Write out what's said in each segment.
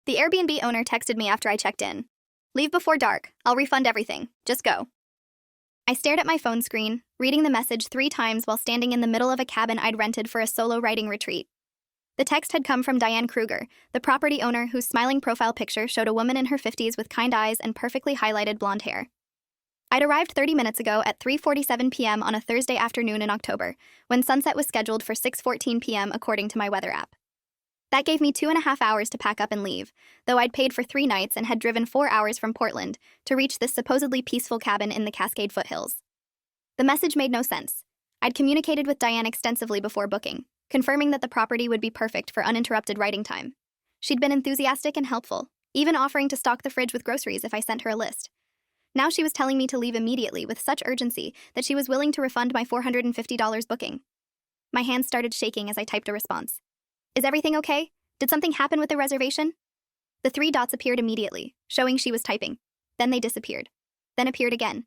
The Airbnb owner texted me after I checked in. Leave before dark. I'll refund everything. Just go. I stared at my phone screen, reading the message 3 times while standing in the middle of a cabin I'd rented for a solo writing retreat. The text had come from Diane Kruger, the property owner whose smiling profile picture showed a woman in her 50s with kind eyes and perfectly highlighted blonde hair. I'd arrived 30 minutes ago at 3:47 p.m. on a Thursday afternoon in October, when sunset was scheduled for 6:14 p.m. according to my weather app. That gave me 2.5 hours to pack up and leave, though I'd paid for 3 nights and had driven 4 hours from Portland to reach this supposedly peaceful cabin in the Cascade foothills. The message made no sense. I'd communicated with Diane extensively before booking, confirming that the property would be perfect for uninterrupted writing time. She'd been enthusiastic and helpful, even offering to stock the fridge with groceries if I sent her a list. Now she was telling me to leave immediately with such urgency that she was willing to refund my $450 booking. My hands started shaking as I typed a response. Is everything okay? Did something happen with the reservation? The 3 dots appeared immediately, showing she was typing. Then they disappeared. Then appeared again.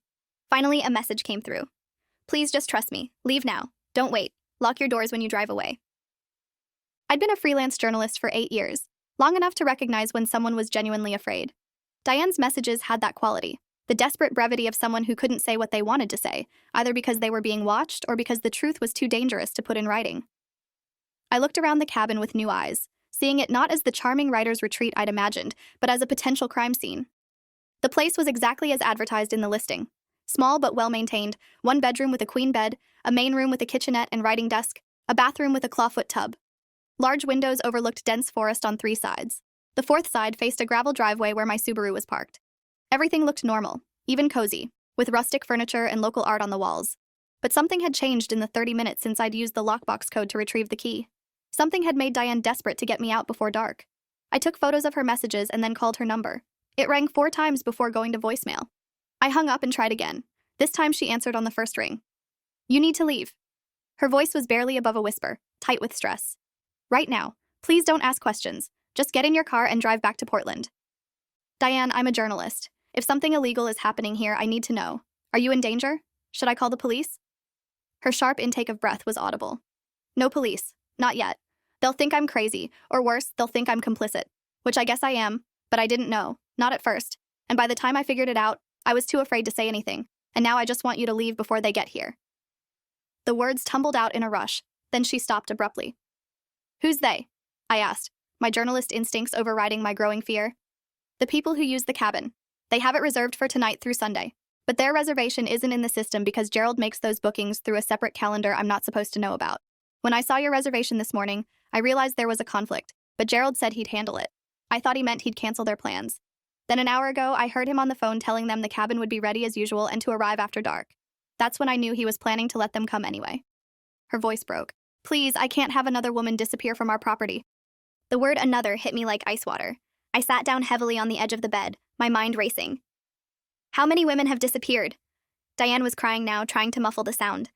Finally, a message came through. Please just trust me. Leave now. Don't wait. Lock your doors when you drive away. I'd been a freelance journalist for 8 years, long enough to recognize when someone was genuinely afraid. Diane's messages had that quality, the desperate brevity of someone who couldn't say what they wanted to say, either because they were being watched or because the truth was too dangerous to put in writing. I looked around the cabin with new eyes, seeing it not as the charming writer's retreat I'd imagined, but as a potential crime scene. The place was exactly as advertised in the listing. Small but well-maintained, 1 bedroom with a queen bed, a main room with a kitchenette and writing desk, a bathroom with a clawfoot tub. Large windows overlooked dense forest on 3 sides. The 4th side faced a gravel driveway where my Subaru was parked. Everything looked normal, even cozy, with rustic furniture and local art on the walls. But something had changed in the 30 minutes since I'd used the lockbox code to retrieve the key. Something had made Diane desperate to get me out before dark. I took photos of her messages and then called her number. It rang 4 times before going to voicemail. I hung up and tried again. This time she answered on the first ring. You need to leave. Her voice was barely above a whisper, tight with stress. Right now. Please don't ask questions. Just get in your car and drive back to Portland. Diane, I'm a journalist. If something illegal is happening here, I need to know. Are you in danger? Should I call the police? Her sharp intake of breath was audible. No police. Not yet. They'll think I'm crazy, or worse, they'll think I'm complicit. Which I guess I am, but I didn't know. Not at first. And by the time I figured it out, I was too afraid to say anything. And now I just want you to leave before they get here. The words tumbled out in a rush, then she stopped abruptly. Who's they? I asked, my journalist instincts overriding my growing fear. The people who use the cabin. They have it reserved for tonight through Sunday. But their reservation isn't in the system because Gerald makes those bookings through a separate calendar I'm not supposed to know about. When I saw your reservation this morning, I realized there was a conflict, but Gerald said he'd handle it. I thought he meant he'd cancel their plans. Then an hour ago, I heard him on the phone telling them the cabin would be ready as usual and to arrive after dark. That's when I knew he was planning to let them come anyway. Her voice broke. Please, I can't have another woman disappear from our property. The word another hit me like ice water. I sat down heavily on the edge of the bed, my mind racing. How many women have disappeared? Diane was crying now, trying to muffle the sound.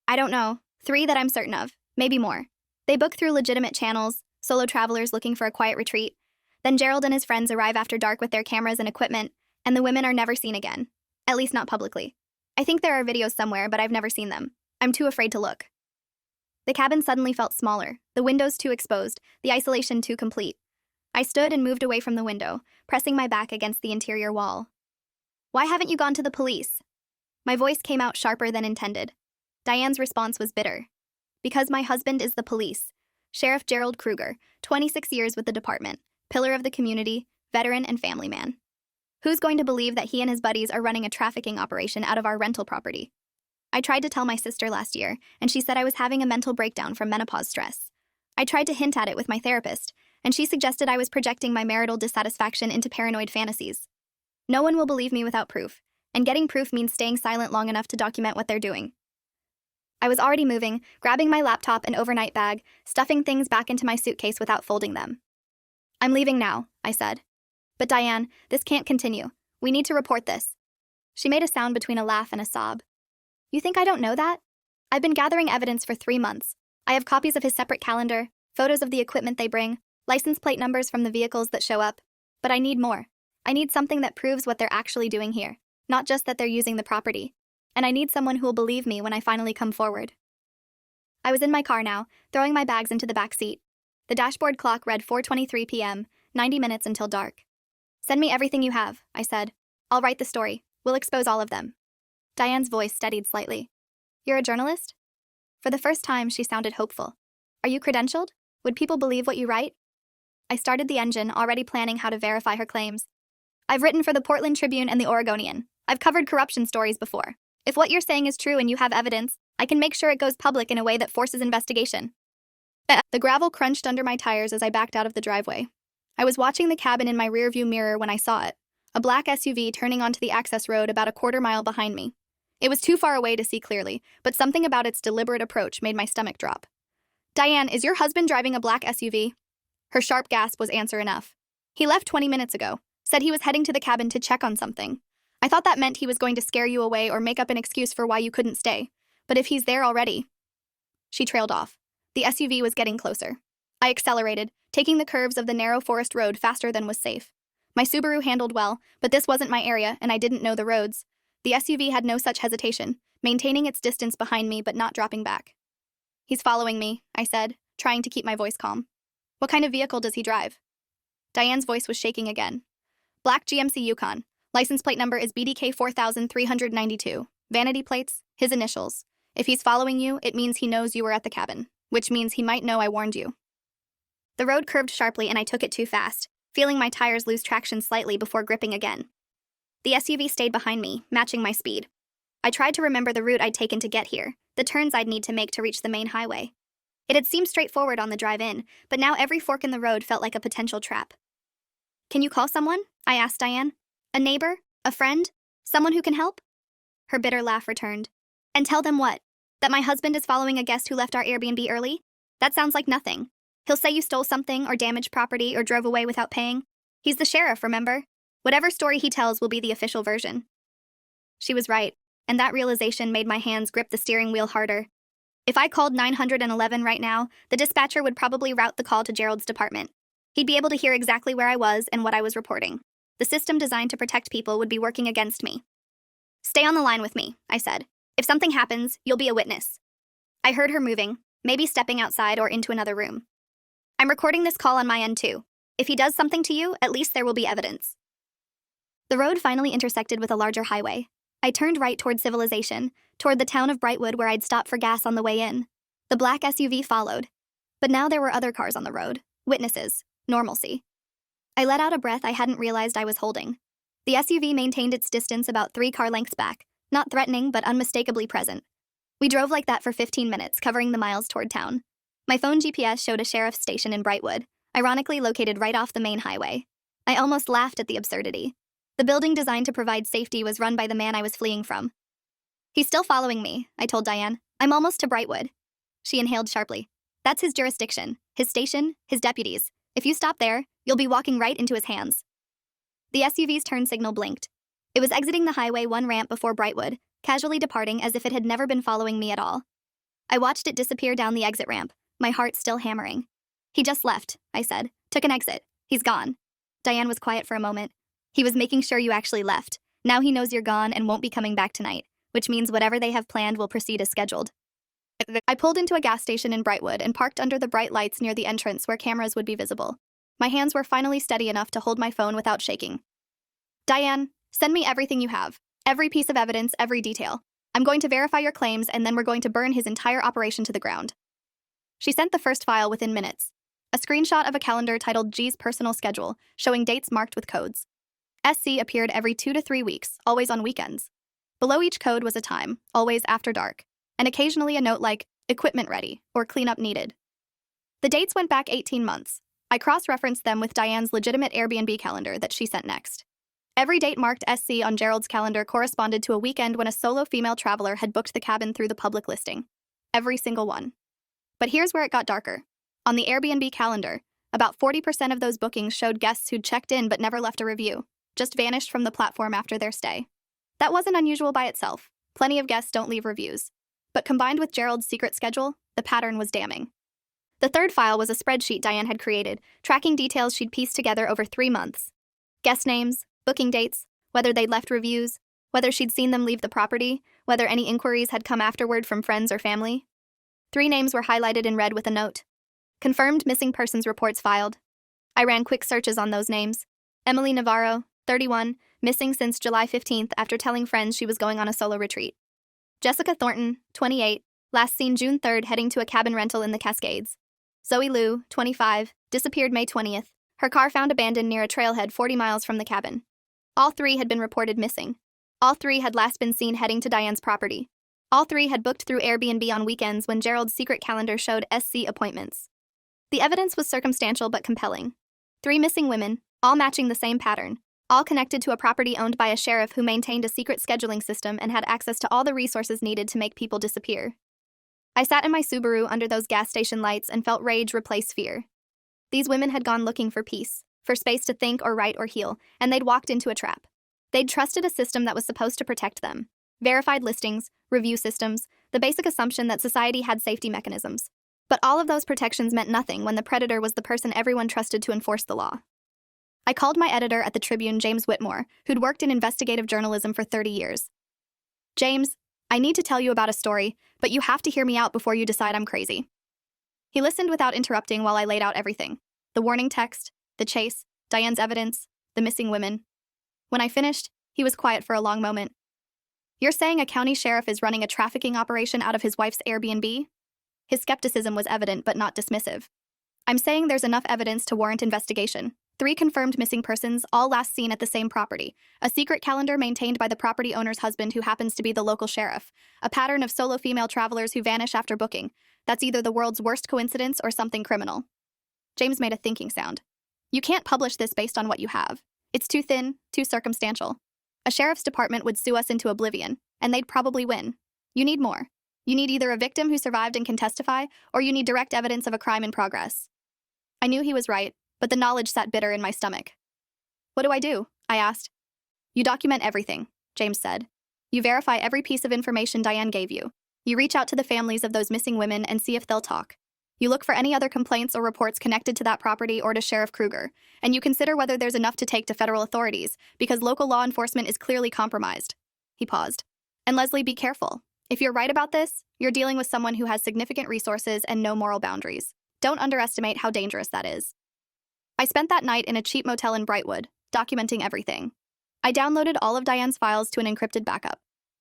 I don't know. 3 that I'm certain of. Maybe more. They book through legitimate channels, solo travelers looking for a quiet retreat. Then Gerald and his friends arrive after dark with their cameras and equipment, and the women are never seen again. At least not publicly. I think there are videos somewhere, but I've never seen them. I'm too afraid to look. The cabin suddenly felt smaller, the windows too exposed, the isolation too complete. I stood and moved away from the window, pressing my back against the interior wall. Why haven't you gone to the police? My voice came out sharper than intended. Diane's response was bitter. Because my husband is the police. Sheriff Gerald Kruger, 26 years with the department, pillar of the community, veteran and family man. Who's going to believe that he and his buddies are running a trafficking operation out of our rental property? I tried to tell my sister last year, and she said I was having a mental breakdown from menopause stress. I tried to hint at it with my therapist, and she suggested I was projecting my marital dissatisfaction into paranoid fantasies. No one will believe me without proof, and getting proof means staying silent long enough to document what they're doing. I was already moving, grabbing my laptop and overnight bag, stuffing things back into my suitcase without folding them. I'm leaving now, I said. But Diane, this can't continue. We need to report this. She made a sound between a laugh and a sob. You think I don't know that? I've been gathering evidence for 3 months. I have copies of his separate calendar, photos of the equipment they bring, license plate numbers from the vehicles that show up. But I need more. I need something that proves what they're actually doing here, not just that they're using the property. And I need someone who will believe me when I finally come forward. I was in my car now, throwing my bags into the back seat. The dashboard clock read 4:23 p.m., 90 minutes until dark. Send me everything you have, I said. I'll write the story. We'll expose all of them. Diane's voice steadied slightly. You're a journalist? For the first time, she sounded hopeful. Are you credentialed? Would people believe what you write? I started the engine, already planning how to verify her claims. I've written for the Portland Tribune and the Oregonian. I've covered corruption stories before. If what you're saying is true and you have evidence, I can make sure it goes public in a way that forces investigation. The gravel crunched under my tires as I backed out of the driveway. I was watching the cabin in my rearview mirror when I saw it, a black SUV turning onto the access road about a quarter-mile behind me. It was too far away to see clearly, but something about its deliberate approach made my stomach drop. Diane, is your husband driving a black SUV? Her sharp gasp was answer enough. He left 20 minutes ago, said he was heading to the cabin to check on something. I thought that meant he was going to scare you away or make up an excuse for why you couldn't stay. But if he's there already... She trailed off. The SUV was getting closer. I accelerated, taking the curves of the narrow forest road faster than was safe. My Subaru handled well, but this wasn't my area and I didn't know the roads. The SUV had no such hesitation, maintaining its distance behind me but not dropping back. He's following me, I said, trying to keep my voice calm. What kind of vehicle does he drive? Diane's voice was shaking again. Black GMC Yukon. License plate number is BDK 4392. Vanity plates, his initials. If he's following you, it means he knows you were at the cabin, which means he might know I warned you. The road curved sharply and I took it too fast, feeling my tires lose traction slightly before gripping again. The SUV stayed behind me, matching my speed. I tried to remember the route I'd taken to get here, the turns I'd need to make to reach the main highway. It had seemed straightforward on the drive in, but now every fork in the road felt like a potential trap. Can you call someone? I asked Diane. A neighbor? A friend? Someone who can help? Her bitter laugh returned. And tell them what? That my husband is following a guest who left our Airbnb early? That sounds like nothing. He'll say you stole something or damaged property or drove away without paying. He's the sheriff, remember? Whatever story he tells will be the official version. She was right, and that realization made my hands grip the steering wheel harder. If I called 911 right now, the dispatcher would probably route the call to Gerald's department. He'd be able to hear exactly where I was and what I was reporting. The system designed to protect people would be working against me. Stay on the line with me, I said. If something happens, you'll be a witness. I heard her moving, maybe stepping outside or into another room. I'm recording this call on my end too. If he does something to you, at least there will be evidence. The road finally intersected with a larger highway. I turned right toward civilization, toward the town of Brightwood where I'd stopped for gas on the way in. The black SUV followed. But now there were other cars on the road. Witnesses. Normalcy. I let out a breath I hadn't realized I was holding. The SUV maintained its distance about 3 car lengths back, not threatening but unmistakably present. We drove like that for 15 minutes, covering the miles toward town. My phone GPS showed a sheriff's station in Brightwood, ironically located right off the main highway. I almost laughed at the absurdity. The building designed to provide safety was run by the man I was fleeing from. He's still following me, I told Diane. I'm almost to Brightwood. She inhaled sharply. That's his jurisdiction, his station, his deputies. If you stop there, you'll be walking right into his hands. The SUV's turn signal blinked. It was exiting the highway 1 ramp before Brightwood, casually departing as if it had never been following me at all. I watched it disappear down the exit ramp, my heart still hammering. He just left, I said. Took an exit. He's gone. Diane was quiet for a moment. He was making sure you actually left. Now he knows you're gone and won't be coming back tonight, which means whatever they have planned will proceed as scheduled. I pulled into a gas station in Brightwood and parked under the bright lights near the entrance where cameras would be visible. My hands were finally steady enough to hold my phone without shaking. Diane, send me everything you have. Every piece of evidence, every detail. I'm going to verify your claims and then we're going to burn his entire operation to the ground. She sent the first file within minutes. A screenshot of a calendar titled G's personal schedule, showing dates marked with codes. SC appeared every 2 to 3 weeks, always on weekends. Below each code was a time, always after dark, and occasionally a note like, equipment ready, or cleanup needed. The dates went back 18 months. I cross-referenced them with Diane's legitimate Airbnb calendar that she sent next. Every date marked SC on Gerald's calendar corresponded to a weekend when a solo female traveler had booked the cabin through the public listing. Every single one. But here's where it got darker. On the Airbnb calendar, about 40% of those bookings showed guests who'd checked in but never left a review, just vanished from the platform after their stay. That wasn't unusual by itself. Plenty of guests don't leave reviews. But combined with Gerald's secret schedule, the pattern was damning. The third file was a spreadsheet Diane had created, tracking details she'd pieced together over 3 months. Guest names, booking dates, whether they'd left reviews, whether she'd seen them leave the property, whether any inquiries had come afterward from friends or family. 3 names were highlighted in red with a note. Confirmed missing persons reports filed. I ran quick searches on those names. Emily Navarro, 31, missing since July 15th after telling friends she was going on a solo retreat. Jessica Thornton, 28, last seen June 3rd heading to a cabin rental in the Cascades. Zoe Liu, 25, disappeared May 20th. Her car found abandoned near a trailhead 40 miles from the cabin. All three had been reported missing. All three had last been seen heading to Diane's property. All three had booked through AirBnB on weekends when Gerald's secret calendar showed SC appointments. The evidence was circumstantial but compelling. 3 missing women, all matching the same pattern, all connected to a property owned by a sheriff who maintained a secret scheduling system and had access to all the resources needed to make people disappear. I sat in my Subaru under those gas station lights and felt rage replace fear. These women had gone looking for peace, for space to think or write or heal, and they'd walked into a trap. They'd trusted a system that was supposed to protect them. Verified listings, review systems, the basic assumption that society had safety mechanisms. But all of those protections meant nothing when the predator was the person everyone trusted to enforce the law. I called my editor at the Tribune, James Whitmore, who'd worked in investigative journalism for 30 years. James, I need to tell you about a story, but you have to hear me out before you decide I'm crazy. He listened without interrupting while I laid out everything. The warning text, the chase, Diane's evidence, the missing women. When I finished, he was quiet for a long moment. You're saying a county sheriff is running a trafficking operation out of his wife's Airbnb? His skepticism was evident but not dismissive. I'm saying there's enough evidence to warrant investigation. 3 confirmed missing persons, all last seen at the same property. A secret calendar maintained by the property owner's husband who happens to be the local sheriff. A pattern of solo female travelers who vanish after booking. That's either the world's worst coincidence or something criminal. James made a thinking sound. You can't publish this based on what you have. It's too thin, too circumstantial. A sheriff's department would sue us into oblivion, and they'd probably win. You need more. You need either a victim who survived and can testify, or you need direct evidence of a crime in progress. I knew he was right, but the knowledge sat bitter in my stomach. What do I do? I asked. You document everything, James said. You verify every piece of information Diane gave you. You reach out to the families of those missing women and see if they'll talk. You look for any other complaints or reports connected to that property or to Sheriff Kruger, and you consider whether there's enough to take to federal authorities, because local law enforcement is clearly compromised. He paused. And Leslie, be careful. If you're right about this, you're dealing with someone who has significant resources and no moral boundaries. Don't underestimate how dangerous that is. I spent that night in a cheap motel in Brightwood, documenting everything. I downloaded all of Diane's files to an encrypted backup.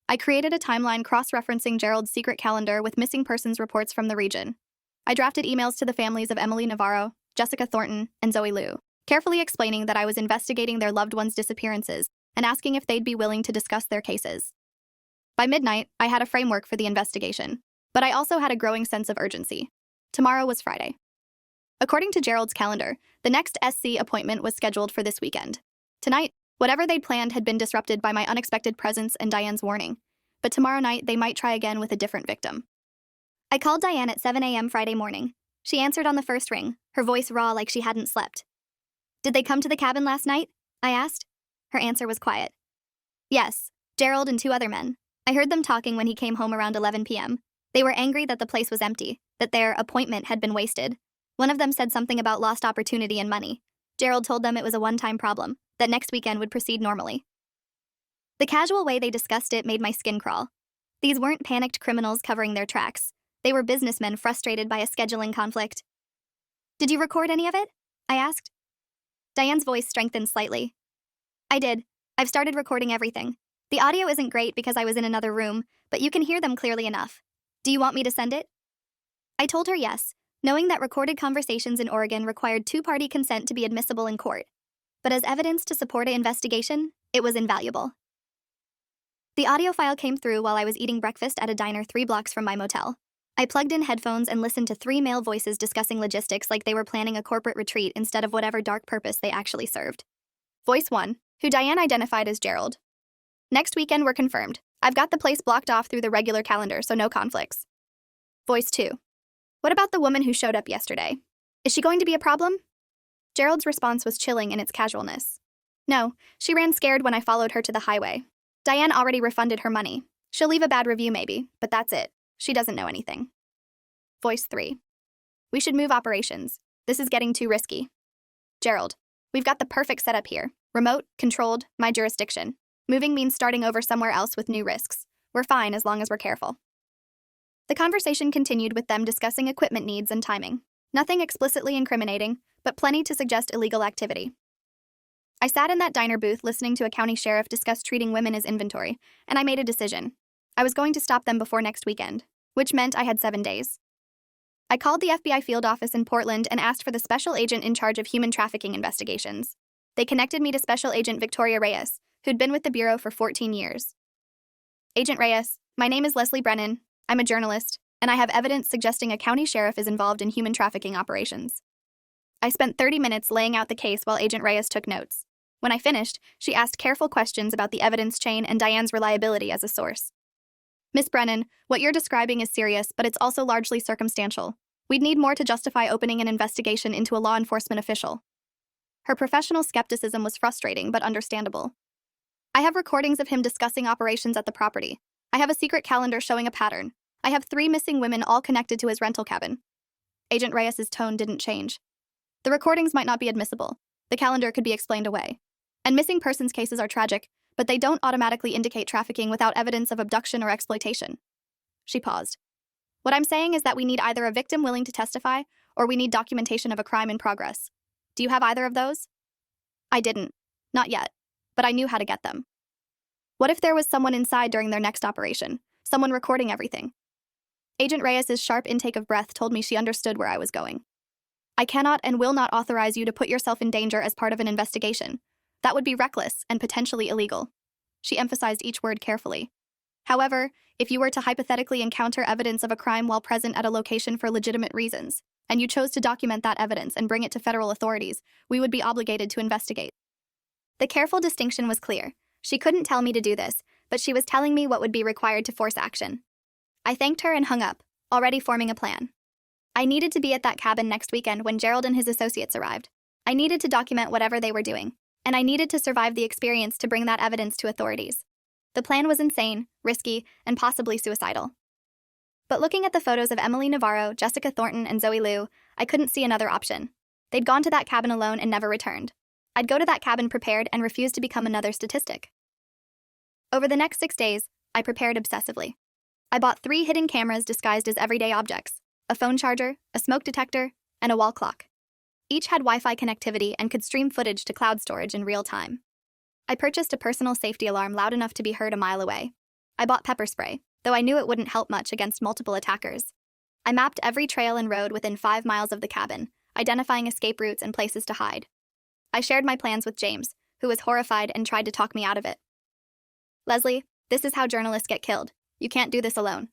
I created a timeline cross-referencing Gerald's secret calendar with missing persons reports from the region. I drafted emails to the families of Emily Navarro, Jessica Thornton, and Zoe Liu, carefully explaining that I was investigating their loved ones' disappearances and asking if they'd be willing to discuss their cases. By midnight, I had a framework for the investigation, but I also had a growing sense of urgency. Tomorrow was Friday. According to Gerald's calendar, the next SC appointment was scheduled for this weekend. Tonight, whatever they'd planned had been disrupted by my unexpected presence and Diane's warning, but tomorrow night they might try again with a different victim. I called Diane at 7 a.m. Friday morning. She answered on the first ring, her voice raw like she hadn't slept. Did they come to the cabin last night? I asked. Her answer was quiet. Yes, Gerald and 2 other men. I heard them talking when he came home around 11 p.m. They were angry that the place was empty, that their appointment had been wasted. One of them said something about lost opportunity and money. Gerald told them it was a one-time problem, that next weekend would proceed normally. The casual way they discussed it made my skin crawl. These weren't panicked criminals covering their tracks. They were businessmen frustrated by a scheduling conflict. Did you record any of it? I asked. Diane's voice strengthened slightly. I did. I've started recording everything. The audio isn't great because I was in another room, but you can hear them clearly enough. Do you want me to send it? I told her yes, knowing that recorded conversations in Oregon required 2-party consent to be admissible in court. But as evidence to support an investigation, it was invaluable. The audio file came through while I was eating breakfast at a diner 3 blocks from my motel. I plugged in headphones and listened to 3 male voices discussing logistics like they were planning a corporate retreat instead of whatever dark purpose they actually served. Voice 1, who Diane identified as Gerald. Next weekend we're confirmed. I've got the place blocked off through the regular calendar, so no conflicts. Voice 2. What about the woman who showed up yesterday? Is she going to be a problem? Gerald's response was chilling in its casualness. No, she ran scared when I followed her to the highway. Diane already refunded her money. She'll leave a bad review maybe, but that's it. She doesn't know anything. Voice 3. We should move operations. This is getting too risky. Gerald, we've got the perfect setup here. Remote, controlled, my jurisdiction. Moving means starting over somewhere else with new risks. We're fine as long as we're careful. The conversation continued with them discussing equipment needs and timing. Nothing explicitly incriminating, but plenty to suggest illegal activity. I sat in that diner booth listening to a county sheriff discuss treating women as inventory, and I made a decision. I was going to stop them before next weekend, which meant I had 7 days. I called the FBI field office in Portland and asked for the special agent in charge of human trafficking investigations. They connected me to Special Agent Victoria Reyes, who'd been with the Bureau for 14 years. Agent Reyes, my name is Leslie Brennan, I'm a journalist, and I have evidence suggesting a county sheriff is involved in human trafficking operations. I spent 30 minutes laying out the case while Agent Reyes took notes. When I finished, she asked careful questions about the evidence chain and Diane's reliability as a source. Miss Brennan, what you're describing is serious, but it's also largely circumstantial. We'd need more to justify opening an investigation into a law enforcement official. Her professional skepticism was frustrating but understandable. I have recordings of him discussing operations at the property. I have a secret calendar showing a pattern. I have 3 missing women all connected to his rental cabin. Agent Reyes's tone didn't change. The recordings might not be admissible. The calendar could be explained away. And missing persons cases are tragic, but they don't automatically indicate trafficking without evidence of abduction or exploitation. She paused. What I'm saying is that we need either a victim willing to testify, or we need documentation of a crime in progress. Do you have either of those? I didn't. Not yet. But I knew how to get them. What if there was someone inside during their next operation? Someone recording everything? Agent Reyes's sharp intake of breath told me she understood where I was going. I cannot and will not authorize you to put yourself in danger as part of an investigation. That would be reckless and potentially illegal. She emphasized each word carefully. However, if you were to hypothetically encounter evidence of a crime while present at a location for legitimate reasons, and you chose to document that evidence and bring it to federal authorities, we would be obligated to investigate. The careful distinction was clear. She couldn't tell me to do this, but she was telling me what would be required to force action. I thanked her and hung up, already forming a plan. I needed to be at that cabin next weekend when Gerald and his associates arrived. I needed to document whatever they were doing, and I needed to survive the experience to bring that evidence to authorities. The plan was insane, risky, and possibly suicidal. But looking at the photos of Emily Navarro, Jessica Thornton, and Zoe Liu, I couldn't see another option. They'd gone to that cabin alone and never returned. I'd go to that cabin prepared and refuse to become another statistic. Over the next 6 days, I prepared obsessively. I bought 3 hidden cameras disguised as everyday objects, a phone charger, a smoke detector, and a wall clock. Each had Wi-Fi connectivity and could stream footage to cloud storage in real time. I purchased a personal safety alarm loud enough to be heard a mile away. I bought pepper spray, though I knew it wouldn't help much against multiple attackers. I mapped every trail and road within 5 miles of the cabin, identifying escape routes and places to hide. I shared my plans with James, who was horrified and tried to talk me out of it. Leslie, this is how journalists get killed. You can't do this alone.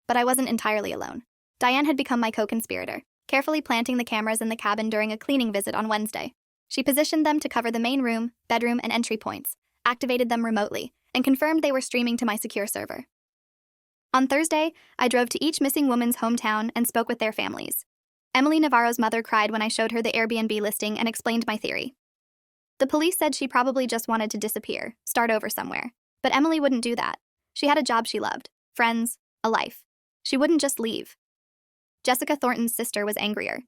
But I wasn't entirely alone. Diane had become my co-conspirator, carefully planting the cameras in the cabin during a cleaning visit on Wednesday. She positioned them to cover the main room, bedroom, and entry points, activated them remotely, and confirmed they were streaming to my secure server. On Thursday, I drove to each missing woman's hometown and spoke with their families. Emily Navarro's mother cried when I showed her the Airbnb listing and explained my theory. The police said she probably just wanted to disappear, start over somewhere. But Emily wouldn't do that. She had a job she loved, friends, a life. She wouldn't just leave. Jessica Thornton's sister was angrier.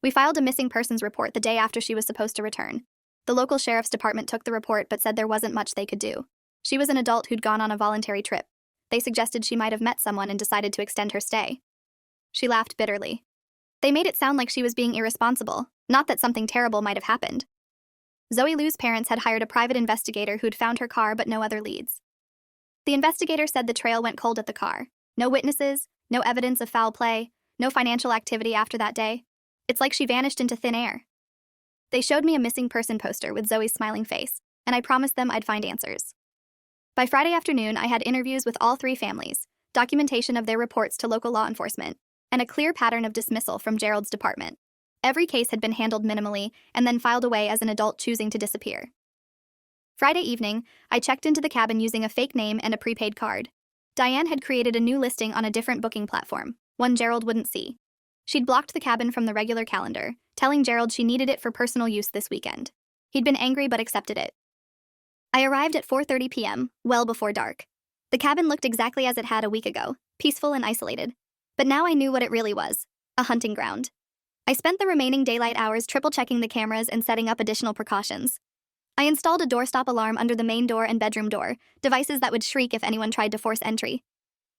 We filed a missing persons report the day after she was supposed to return. The local sheriff's department took the report but said there wasn't much they could do. She was an adult who'd gone on a voluntary trip. They suggested she might have met someone and decided to extend her stay. She laughed bitterly. They made it sound like she was being irresponsible, not that something terrible might have happened. Zoe Liu's parents had hired a private investigator who'd found her car but no other leads. The investigator said the trail went cold at the car. No witnesses, no evidence of foul play, no financial activity after that day. It's like she vanished into thin air. They showed me a missing person poster with Zoe's smiling face, and I promised them I'd find answers. By Friday afternoon, I had interviews with all 3 families, documentation of their reports to local law enforcement, and a clear pattern of dismissal from Gerald's department. Every case had been handled minimally and then filed away as an adult choosing to disappear. Friday evening, I checked into the cabin using a fake name and a prepaid card. Diane had created a new listing on a different booking platform, one Gerald wouldn't see. She'd blocked the cabin from the regular calendar, telling Gerald she needed it for personal use this weekend. He'd been angry but accepted it. I arrived at 4:30 p.m., well before dark. The cabin looked exactly as it had a week ago, peaceful and isolated. But now I knew what it really was, a hunting ground. I spent the remaining daylight hours triple-checking the cameras and setting up additional precautions. I installed a doorstop alarm under the main door and bedroom door, devices that would shriek if anyone tried to force entry.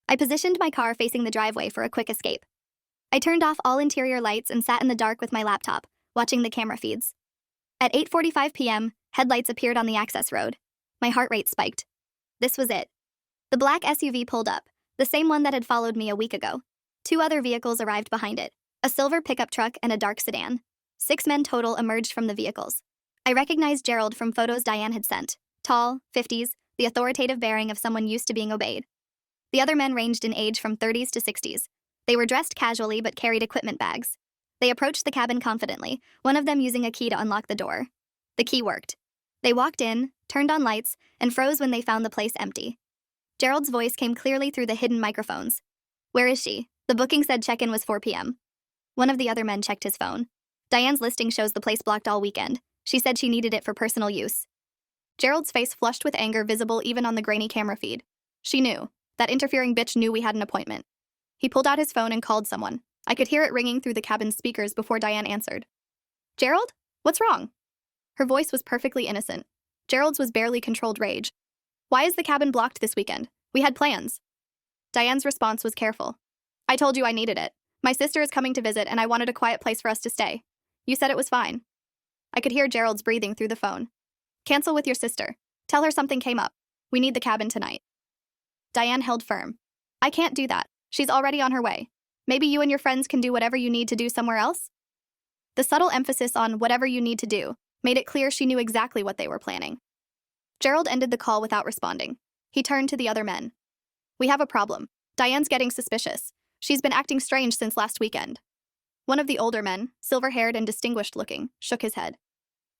I positioned my car facing the driveway for a quick escape. I turned off all interior lights and sat in the dark with my laptop, watching the camera feeds. At 8:45 p.m., headlights appeared on the access road. My heart rate spiked. This was it. The black SUV pulled up, the same one that had followed me a week ago. 2 other vehicles arrived behind it, a silver pickup truck and a dark sedan. 6 men total emerged from the vehicles. I recognized Gerald from photos Diane had sent. Tall, 50s, the authoritative bearing of someone used to being obeyed. The other men ranged in age from 30s to 60s. They were dressed casually but carried equipment bags. They approached the cabin confidently, one of them using a key to unlock the door. The key worked. They walked in, turned on lights, and froze when they found the place empty. Gerald's voice came clearly through the hidden microphones. "Where is she? The booking said check-in was 4 p.m. One of the other men checked his phone. Diane's listing shows the place blocked all weekend. She said she needed it for personal use. Gerald's face flushed with anger, visible even on the grainy camera feed. She knew. That interfering bitch knew we had an appointment. He pulled out his phone and called someone. I could hear it ringing through the cabin's speakers before Diane answered. "Gerald? What's wrong?" Her voice was perfectly innocent. Gerald's was barely controlled rage. "Why is the cabin blocked this weekend? We had plans." Diane's response was careful. "I told you I needed it. My sister is coming to visit and I wanted a quiet place for us to stay. You said it was fine." I could hear Gerald's breathing through the phone. "Cancel with your sister. Tell her something came up. We need the cabin tonight." Diane held firm. "I can't do that. She's already on her way. Maybe you and your friends can do whatever you need to do somewhere else?" The subtle emphasis on whatever you need to do made it clear she knew exactly what they were planning. Gerald ended the call without responding. He turned to the other men. "We have a problem. Diane's getting suspicious. She's been acting strange since last weekend." One of the older men, silver-haired and distinguished-looking, shook his head.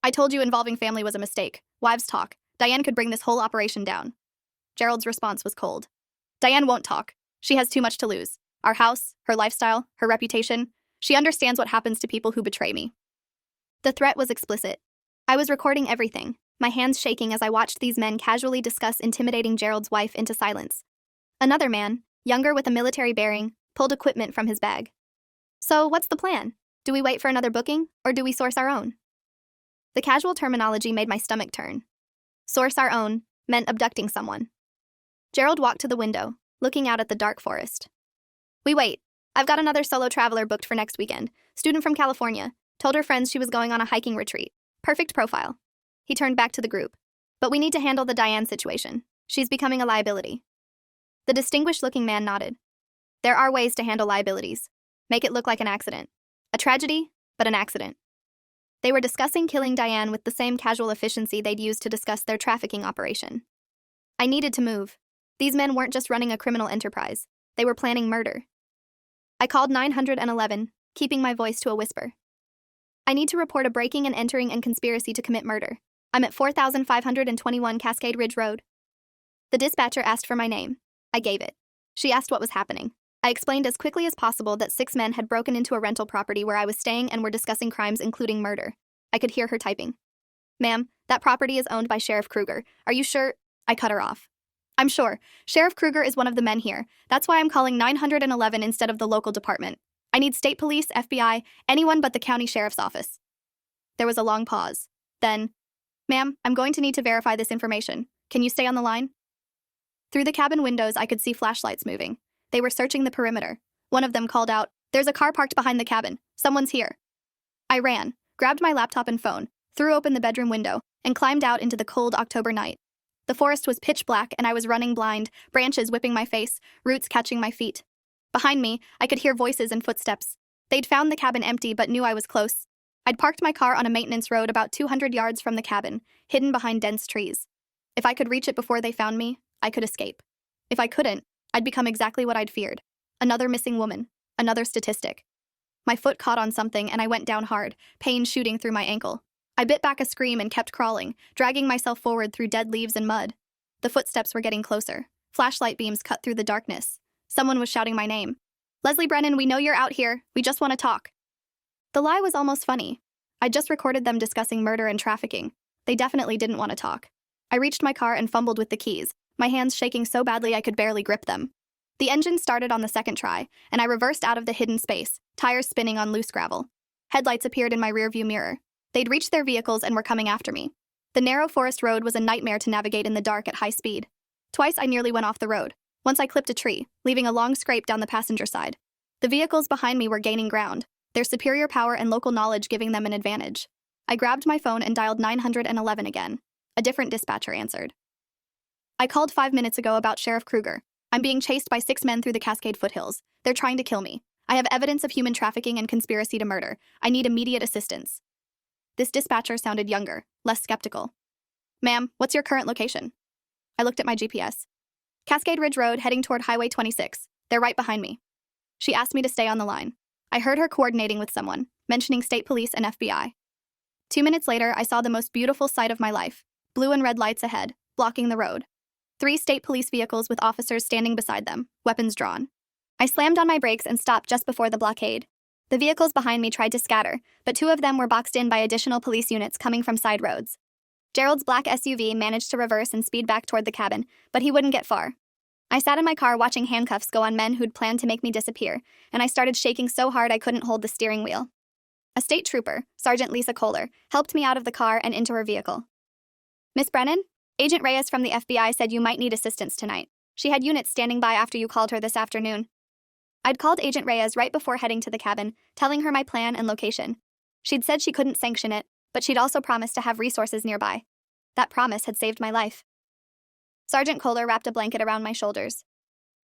"I told you involving family was a mistake. Wives talk. Diane could bring this whole operation down." Gerald's response was cold. "Diane won't talk. She has too much to lose. Our house, her lifestyle, her reputation. She understands what happens to people who betray me." The threat was explicit. I was recording everything, my hands shaking as I watched these men casually discuss intimidating Gerald's wife into silence. Another man, younger with a military bearing, pulled equipment from his bag. "So, what's the plan? Do we wait for another booking, or do we source our own?" The casual terminology made my stomach turn. Source our own meant abducting someone. Gerald walked to the window, looking out at the dark forest. "We wait. I've got another solo traveler booked for next weekend. Student from California. Told her friends she was going on a hiking retreat. Perfect profile." He turned back to the group. "But we need to handle the Diane situation. She's becoming a liability." The distinguished-looking man nodded. "There are ways to handle liabilities. Make it look like an accident. A tragedy, but an accident." They were discussing killing Diane with the same casual efficiency they'd used to discuss their trafficking operation. I needed to move. These men weren't just running a criminal enterprise. They were planning murder. I called 911, keeping my voice to a whisper. "I need to report a breaking and entering and conspiracy to commit murder. I'm at 4521 Cascade Ridge Road." The dispatcher asked for my name. I gave it. She asked what was happening. I explained as quickly as possible that 6 men had broken into a rental property where I was staying and were discussing crimes including murder. I could hear her typing. "Ma'am, that property is owned by Sheriff Kruger. Are you sure?" I cut her off. "I'm sure. Sheriff Kruger is one of the men here. That's why I'm calling 911 instead of the local department. I need state police, FBI, anyone but the county sheriff's office." There was a long pause. Then, "Ma'am, I'm going to need to verify this information. Can you stay on the line?" Through the cabin windows, I could see flashlights moving. They were searching the perimeter. One of them called out, "There's a car parked behind the cabin. Someone's here." I ran, grabbed my laptop and phone, threw open the bedroom window, and climbed out into the cold October night. The forest was pitch black and I was running blind, branches whipping my face, roots catching my feet. Behind me, I could hear voices and footsteps. They'd found the cabin empty but knew I was close. I'd parked my car on a maintenance road about 200 yards from the cabin, hidden behind dense trees. If I could reach it before they found me, I could escape. If I couldn't, I'd become exactly what I'd feared. Another missing woman. Another statistic. My foot caught on something and I went down hard, pain shooting through my ankle. I bit back a scream and kept crawling, dragging myself forward through dead leaves and mud. The footsteps were getting closer. Flashlight beams cut through the darkness. Someone was shouting my name. "Leslie Brennan, we know you're out here. We just want to talk." The lie was almost funny. I'd just recorded them discussing murder and trafficking. They definitely didn't want to talk. I reached my car and fumbled with the keys, my hands shaking so badly I could barely grip them. The engine started on the second try, and I reversed out of the hidden space, tires spinning on loose gravel. Headlights appeared in my rearview mirror. They'd reached their vehicles and were coming after me. The narrow forest road was a nightmare to navigate in the dark at high speed. Twice I nearly went off the road. Once I clipped a tree, leaving a long scrape down the passenger side. The vehicles behind me were gaining ground. their superior power and local knowledge giving them an advantage. I grabbed my phone and dialed 911 again. A different dispatcher answered. I called 5 minutes ago about Sheriff Kruger. I'm being chased by 6 men through the Cascade foothills. They're trying to kill me. I have evidence of human trafficking and conspiracy to murder. I need immediate assistance. This dispatcher sounded younger, less skeptical. Ma'am, what's your current location? I looked at my GPS. Cascade Ridge Road, heading toward Highway 26. They're right behind me. She asked me to stay on the line. I heard her coordinating with someone, mentioning state police and FBI. 2 minutes later, I saw the most beautiful sight of my life. Blue and red lights ahead, blocking the road. 3 state police vehicles with officers standing beside them, weapons drawn. I slammed on my brakes and stopped just before the blockade. The vehicles behind me tried to scatter, but 2 of them were boxed in by additional police units coming from side roads. Gerald's black SUV managed to reverse and speed back toward the cabin, but he wouldn't get far. I sat in my car watching handcuffs go on men who'd planned to make me disappear, and I started shaking so hard I couldn't hold the steering wheel. A state trooper, Sergeant Lisa Kohler, helped me out of the car and into her vehicle. Miss Brennan? Agent Reyes from the FBI said you might need assistance tonight. She had units standing by after you called her this afternoon. I'd called Agent Reyes right before heading to the cabin, telling her my plan and location. She'd said she couldn't sanction it, but she'd also promised to have resources nearby. That promise had saved my life. Sergeant Kohler wrapped a blanket around my shoulders.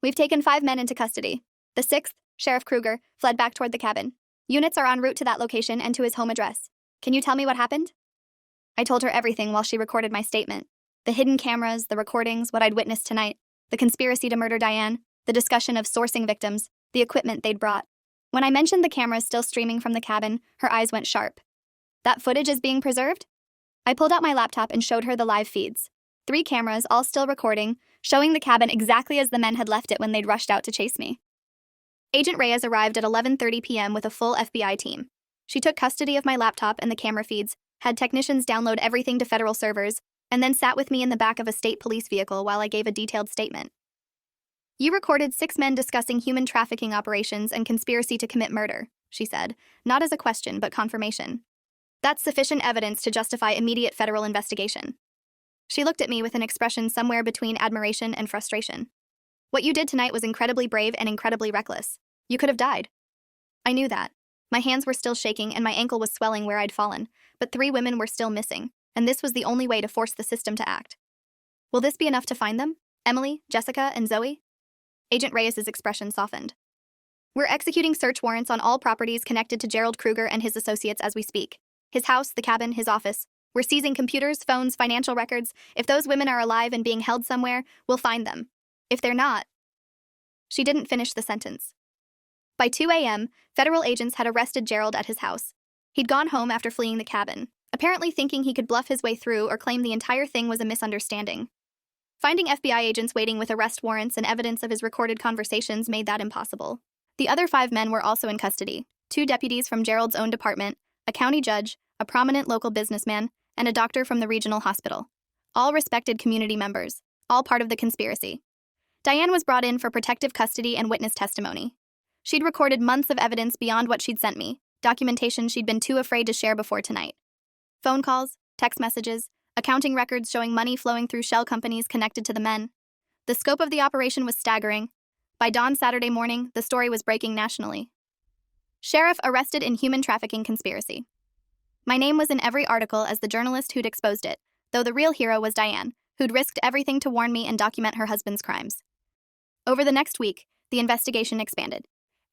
We've taken 5 men into custody. The 6th, Sheriff Kruger, fled back toward the cabin. Units are en route to that location and to his home address. Can you tell me what happened? I told her everything while she recorded my statement. The hidden cameras, the recordings, what I'd witnessed tonight, the conspiracy to murder Diane, the discussion of sourcing victims, the equipment they'd brought. When I mentioned the cameras still streaming from the cabin, her eyes went sharp. That footage is being preserved? I pulled out my laptop and showed her the live feeds. 3 cameras, all still recording, showing the cabin exactly as the men had left it when they'd rushed out to chase me. Agent Reyes arrived at 11:30 p.m. with a full FBI team. She took custody of my laptop and the camera feeds, had technicians download everything to federal servers, and then sat with me in the back of a state police vehicle while I gave a detailed statement. You recorded 6 men discussing human trafficking operations and conspiracy to commit murder, she said, not as a question but confirmation. That's sufficient evidence to justify immediate federal investigation. She looked at me with an expression somewhere between admiration and frustration. What you did tonight was incredibly brave and incredibly reckless. You could have died. I knew that. My hands were still shaking and my ankle was swelling where I'd fallen, but 3 women were still missing, and this was the only way to force the system to act. Will this be enough to find them? Emily, Jessica, and Zoe? Agent Reyes' expression softened. We're executing search warrants on all properties connected to Gerald Kruger and his associates as we speak. His house, the cabin, his office. We're seizing computers, phones, financial records. If those women are alive and being held somewhere, we'll find them. If they're not... She didn't finish the sentence. By 2 a.m., federal agents had arrested Gerald at his house. He'd gone home after fleeing the cabin, apparently thinking he could bluff his way through or claim the entire thing was a misunderstanding. Finding FBI agents waiting with arrest warrants and evidence of his recorded conversations made that impossible. The other 5 men were also in custody, 2 deputies from Gerald's own department, a county judge, a prominent local businessman, and a doctor from the regional hospital. All respected community members, all part of the conspiracy. Diane was brought in for protective custody and witness testimony. She'd recorded months of evidence beyond what she'd sent me, documentation she'd been too afraid to share before tonight. Phone calls, text messages, accounting records showing money flowing through shell companies connected to the men. The scope of the operation was staggering. By dawn Saturday morning, the story was breaking nationally. Sheriff arrested in human trafficking conspiracy. My name was in every article as the journalist who'd exposed it, though the real hero was Diane, who'd risked everything to warn me and document her husband's crimes. Over the next week, the investigation expanded.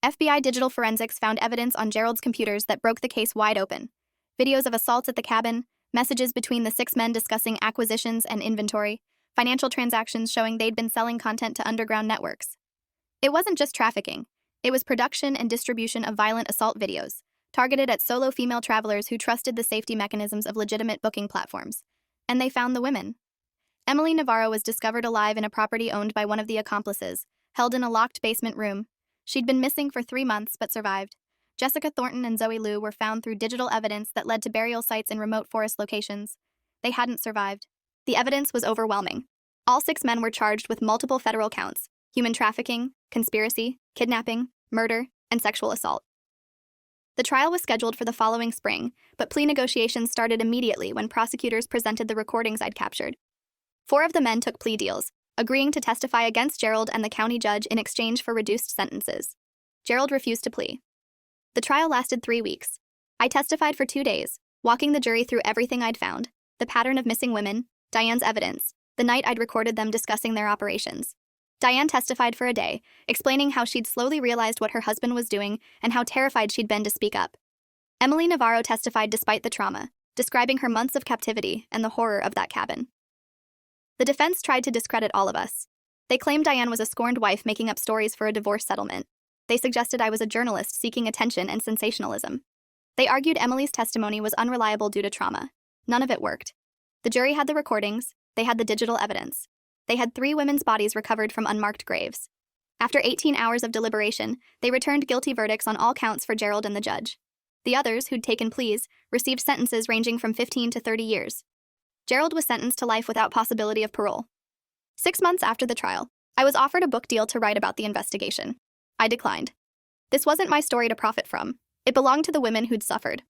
FBI digital forensics found evidence on Gerald's computers that broke the case wide open. Videos of assaults at the cabin, messages between the 6 men discussing acquisitions and inventory, financial transactions showing they'd been selling content to underground networks. It wasn't just trafficking. It was production and distribution of violent assault videos, targeted at solo female travelers who trusted the safety mechanisms of legitimate booking platforms. And they found the women. Emily Navarro was discovered alive in a property owned by one of the accomplices, held in a locked basement room. She'd been missing for 3 months but survived. Jessica Thornton and Zoe Liu were found through digital evidence that led to burial sites in remote forest locations. They hadn't survived. The evidence was overwhelming. All 6 men were charged with multiple federal counts: human trafficking, conspiracy, kidnapping, murder, and sexual assault. The trial was scheduled for the following spring, but plea negotiations started immediately when prosecutors presented the recordings I'd captured. 4 of the men took plea deals, agreeing to testify against Gerald and the county judge in exchange for reduced sentences. Gerald refused to plea. The trial lasted 3 weeks. I testified for 2 days, walking the jury through everything I'd found: the pattern of missing women, Diane's evidence, the night I'd recorded them discussing their operations. Diane testified for a day, explaining how she'd slowly realized what her husband was doing and how terrified she'd been to speak up. Emily Navarro testified despite the trauma, describing her months of captivity and the horror of that cabin. The defense tried to discredit all of us. They claimed Diane was a scorned wife making up stories for a divorce settlement. They suggested I was a journalist seeking attention and sensationalism. They argued Emily's testimony was unreliable due to trauma. None of it worked. The jury had the recordings, they had the digital evidence. They had 3 women's bodies recovered from unmarked graves. After 18 hours of deliberation, they returned guilty verdicts on all counts for Gerald and the judge. The others, who'd taken pleas, received sentences ranging from 15 to 30 years. Gerald was sentenced to life without possibility of parole. 6 months after the trial, I was offered a book deal to write about the investigation. I declined. This wasn't my story to profit from. It belonged to the women who'd suffered.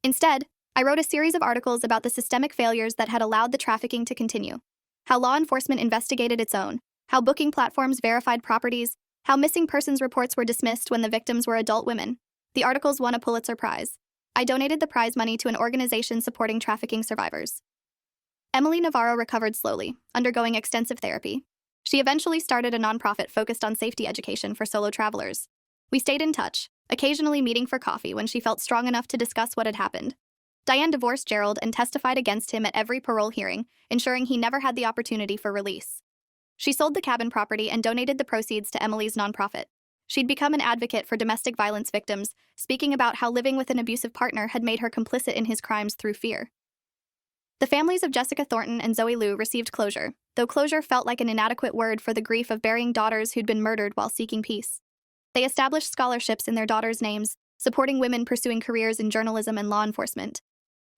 Instead, I wrote a series of articles about the systemic failures that had allowed the trafficking to continue. How law enforcement investigated its own, how booking platforms verified properties, how missing persons reports were dismissed when the victims were adult women. The articles won a Pulitzer Prize. I donated the prize money to an organization supporting trafficking survivors. Emily Navarro recovered slowly, undergoing extensive therapy. She eventually started a nonprofit focused on safety education for solo travelers. We stayed in touch, occasionally meeting for coffee when she felt strong enough to discuss what had happened. Diane divorced Gerald and testified against him at every parole hearing, ensuring he never had the opportunity for release. She sold the cabin property and donated the proceeds to Emily's nonprofit. She'd become an advocate for domestic violence victims, speaking about how living with an abusive partner had made her complicit in his crimes through fear. The families of Jessica Thornton and Zoe Liu received closure, though closure felt like an inadequate word for the grief of burying daughters who'd been murdered while seeking peace. They established scholarships in their daughters' names, supporting women pursuing careers in journalism and law enforcement.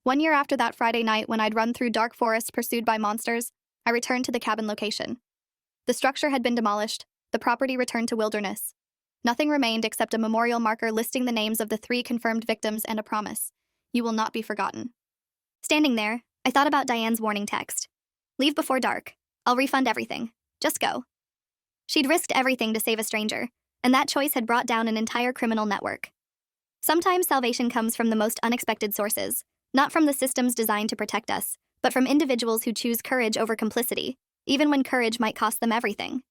1 year after that Friday night when I'd run through dark forests pursued by monsters, I returned to the cabin location. The structure had been demolished, the property returned to wilderness. Nothing remained except a memorial marker listing the names of the 3 confirmed victims and a promise: you will not be forgotten. Standing there, I thought about Diane's warning text. Leave before dark. I'll refund everything. Just go. She'd risked everything to save a stranger, and that choice had brought down an entire criminal network. Sometimes salvation comes from the most unexpected sources, not from the systems designed to protect us, but from individuals who choose courage over complicity, even when courage might cost them everything.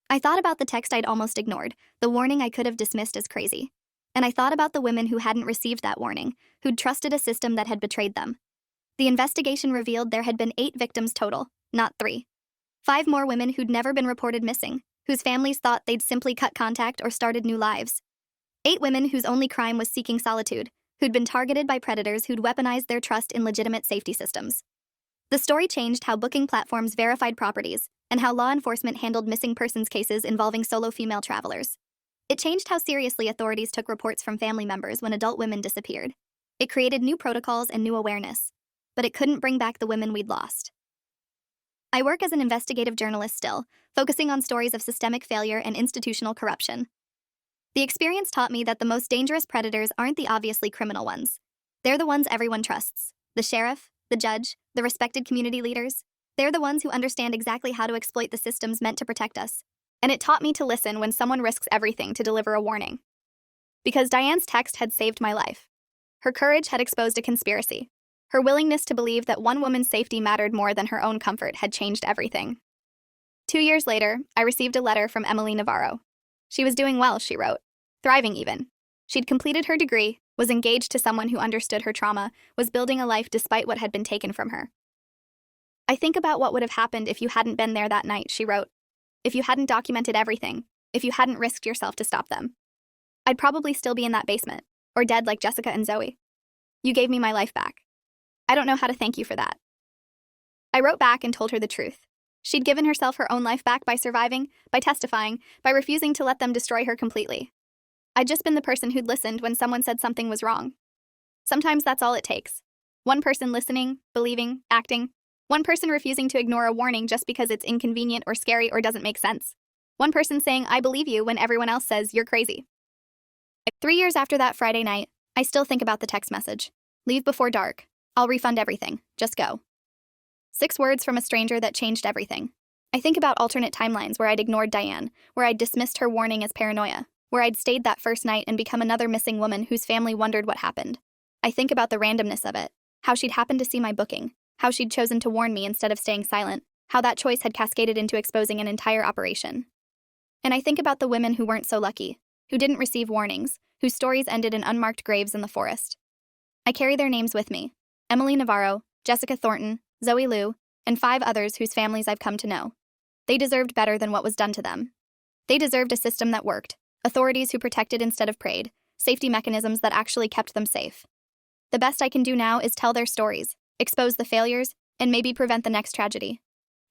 I thought about the text I'd almost ignored, the warning I could have dismissed as crazy. And I thought about the women who hadn't received that warning, who'd trusted a system that had betrayed them. The investigation revealed there had been 8 victims total, not 3. 5 more women who'd never been reported missing, whose families thought they'd simply cut contact or started new lives. 8 women whose only crime was seeking solitude, who'd been targeted by predators who'd weaponized their trust in legitimate safety systems. The story changed how booking platforms verified properties and how law enforcement handled missing persons cases involving solo female travelers. It changed how seriously authorities took reports from family members when adult women disappeared. It created new protocols and new awareness, but it couldn't bring back the women we'd lost. I work as an investigative journalist still, focusing on stories of systemic failure and institutional corruption. The experience taught me that the most dangerous predators aren't the obviously criminal ones. They're the ones everyone trusts: the sheriff, the judge, the respected community leaders. They're the ones who understand exactly how to exploit the systems meant to protect us. And it taught me to listen when someone risks everything to deliver a warning. Because Diane's text had saved my life. Her courage had exposed a conspiracy. Her willingness to believe that one woman's safety mattered more than her own comfort had changed everything. 2 years later, I received a letter from Emily Navarro. She was doing well, she wrote. Thriving even. She'd completed her degree, was engaged to someone who understood her trauma, was building a life despite what had been taken from her. I think about what would have happened if you hadn't been there that night, she wrote. If you hadn't documented everything, if you hadn't risked yourself to stop them. I'd probably still be in that basement, or dead like Jessica and Zoe. You gave me my life back. I don't know how to thank you for that. I wrote back and told her the truth. She'd given herself her own life back by surviving, by testifying, by refusing to let them destroy her completely. I'd just been the person who'd listened when someone said something was wrong. Sometimes that's all it takes. One person listening, believing, acting. One person refusing to ignore a warning just because it's inconvenient or scary or doesn't make sense. One person saying, I believe you, when everyone else says, you're crazy. 3 years after that Friday night, I still think about the text message. Leave before dark. I'll refund everything. Just go. 6 words from a stranger that changed everything. I think about alternate timelines where I'd ignored Diane, where I'd dismissed her warning as paranoia, where I'd stayed that first night and become another missing woman whose family wondered what happened. I think about the randomness of it, how she'd happened to see my booking, how she'd chosen to warn me instead of staying silent, how that choice had cascaded into exposing an entire operation. And I think about the women who weren't so lucky, who didn't receive warnings, whose stories ended in unmarked graves in the forest. I carry their names with me: Emily Navarro, Jessica Thornton, Zoe Liu, and 5 others whose families I've come to know. They deserved better than what was done to them. They deserved a system that worked, authorities who protected instead of preyed, safety mechanisms that actually kept them safe. The best I can do now is tell their stories, expose the failures, and maybe prevent the next tragedy.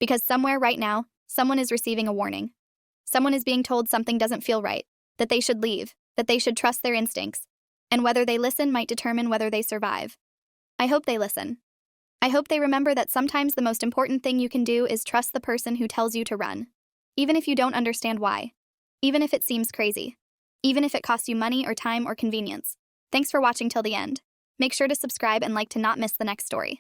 Because somewhere right now, someone is receiving a warning. Someone is being told something doesn't feel right, that they should leave, that they should trust their instincts, and whether they listen might determine whether they survive. I hope they listen. I hope they remember that sometimes the most important thing you can do is trust the person who tells you to run. Even if you don't understand why. Even if it seems crazy. Even if it costs you money or time or convenience. Thanks for watching till the end. Make sure to subscribe and like to not miss the next story.